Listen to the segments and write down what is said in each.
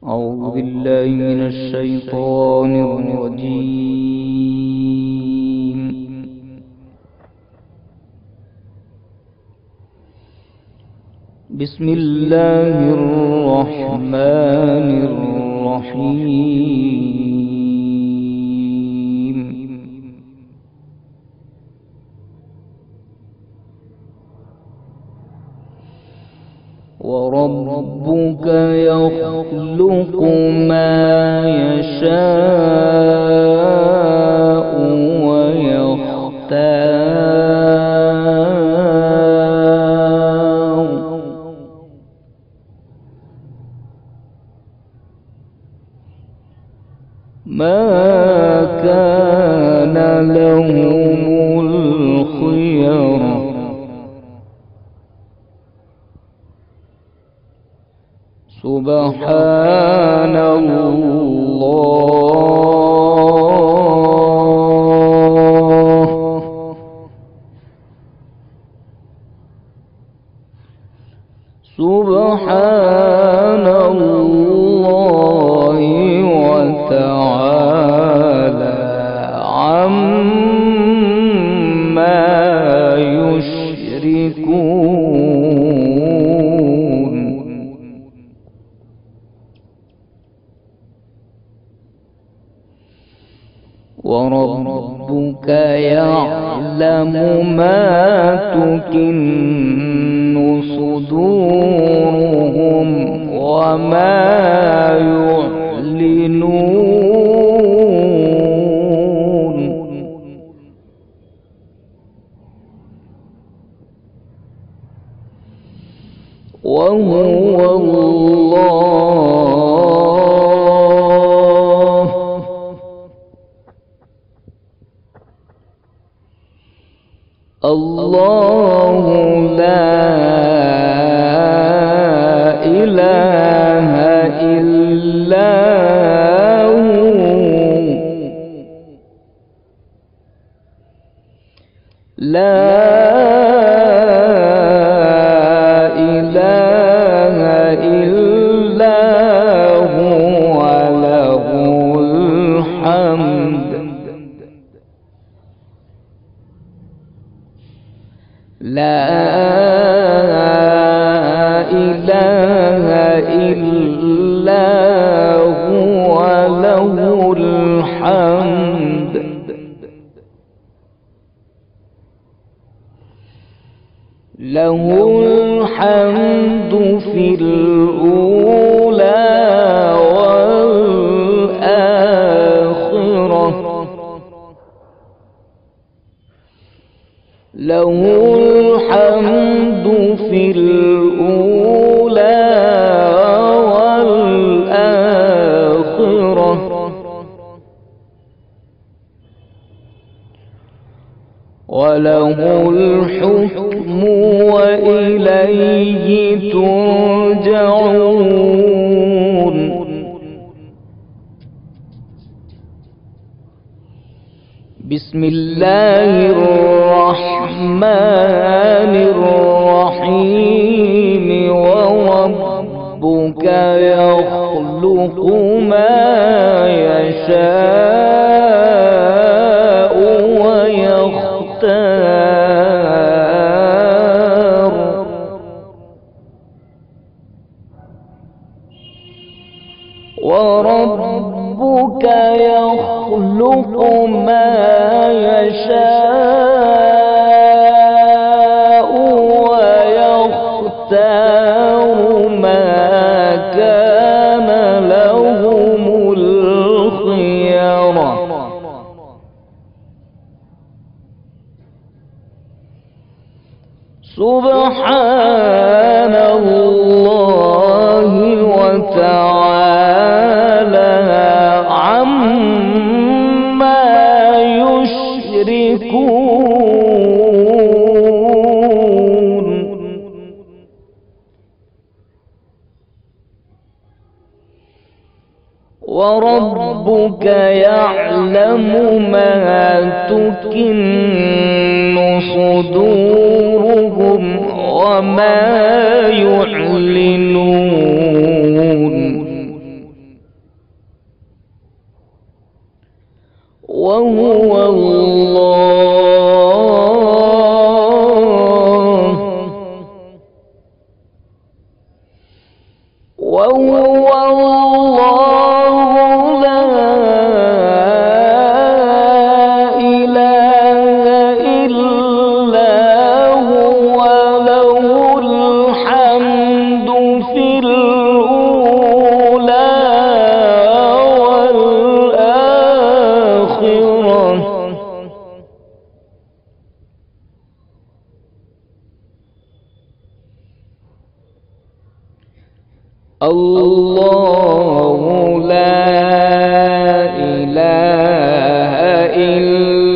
أعوذ بالله من الشيطان الرجيم. بسم الله الرحمن الرحيم. وربك يخلق ما يشاء ويختار ما كان لهم الخيار سبحان الله. سبحان الله وتعالى عما يشركون. وربك يعلم ما تكن صدورهم وما يعلنون. وهو الله لا إله إلا هو لا إله إلا هو له الحمد لا إله إلا هو له الحمد له الحمد في الأولى والآخرة له الحمد في الأولى والآخرة وله الحكم وإليه ترجعون. بسم الله الرحمن الرحيم. وربك يخلق ما يشاء ويختار وربك يخلق ما يشاء ويختار ما كان لهم الخيار سبحان الله وتعالى عما يشركون. وربك يعلم ما تكن صدورهم وما يعلنون. وهو الله لا إله إلا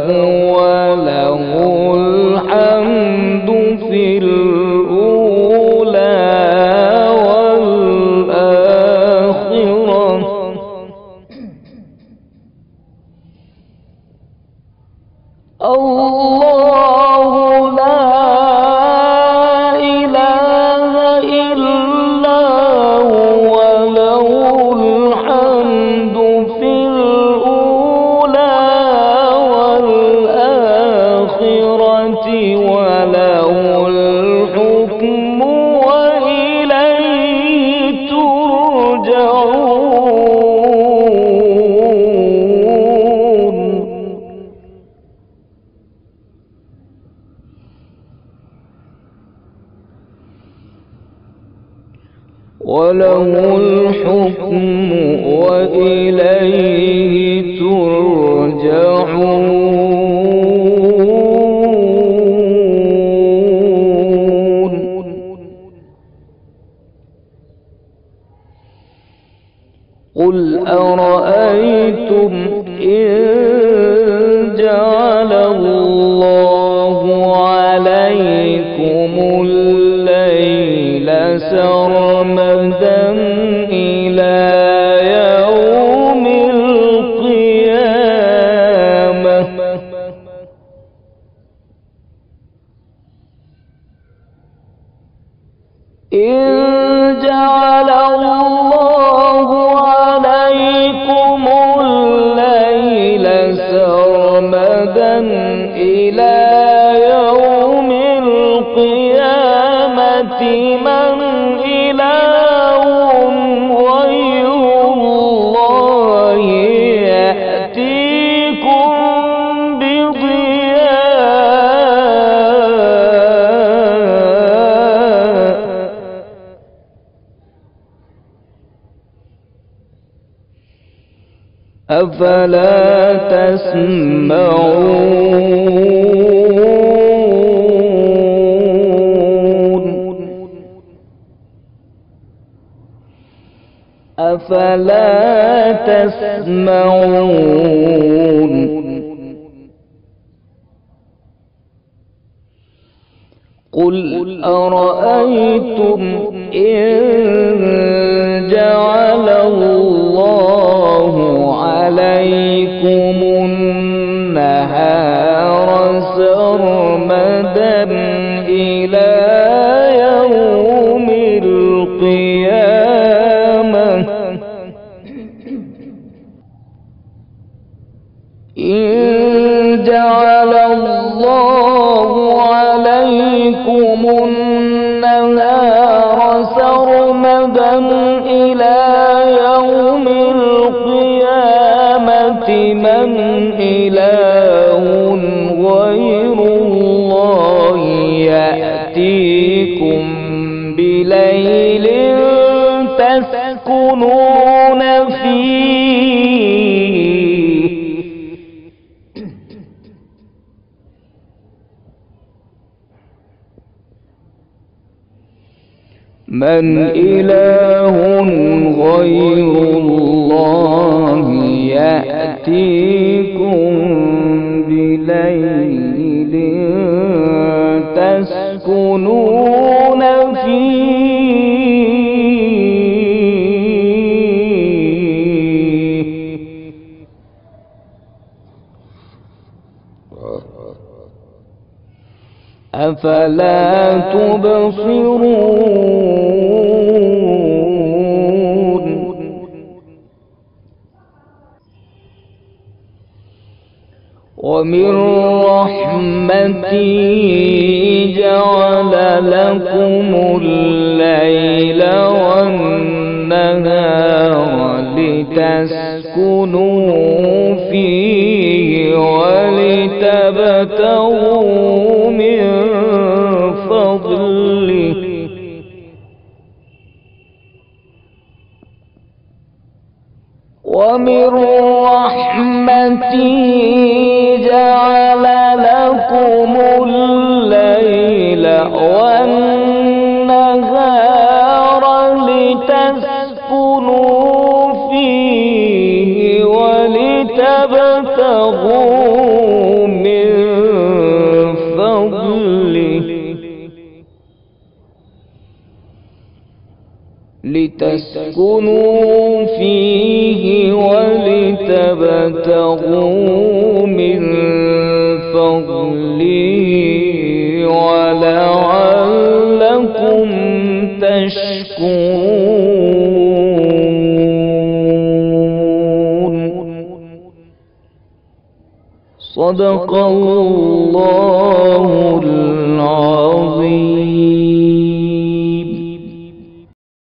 هو له الحمد في الأولى والآخرة الله لا إله إلا هو له الحمد في الأولى والآخرة وله الحكم وإليه ترجعون وله الحكم وإليه ترجعون قل أرأيتم إن جعل الله عليكم الليل سرمدا إلى يوم القيامة إن جعل الله عليكم الليل سرمدا إلى يوم القيامة من إله غير الله يأتيكم بضياء أفلا تسمعون أفلا تسمعون قل أرأيتم إن جعل الله عليكم النهار سرمدا إلى يوم القيامة إن جعل الله عليكم النهار سرمدا إلى يوم القيامة من إله غير الله يأتيكم بليل تسكنون فيه من إله غير الله يأتيكم بليل تسكنون فيه أفلا تبصرون ومن رحمته جعل لكم الليل والنهار لتسكنوا فيه ولتبتغوا من فضله ومن رحمته جعل لكم الليل والنهار لتسكنوا فيه ولتبتغوا من فضله من فضله ولعلكم تشكرون. صدق الله العظيم.